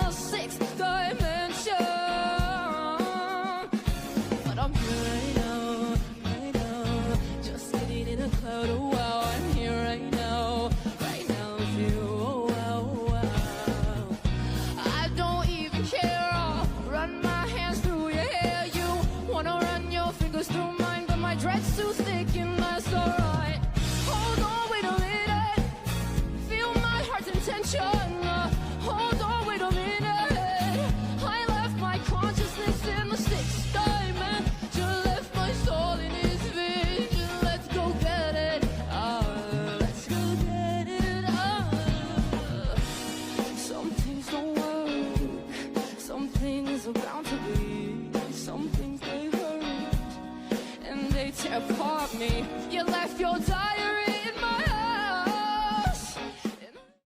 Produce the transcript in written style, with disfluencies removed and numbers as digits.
the sixth dimension. But I'm here right now, just sitting in a cloud. Oh wow, I'm here right now with you. Oh wow, wow. I don't even care. I'll run my hands through your hair. You wanna run your fingers through mine, but my dread's too thick and that's alright. Hold on, wait a minute. Feel my heart's intention. Hold on, wait a minute. I left my consciousness in the sixth dimension. Left my soul in his vision. Let's go get it. Let's go get it. Some things don't work. Some things are bound to be. Some things they hurt and they tear apart me. You left your diary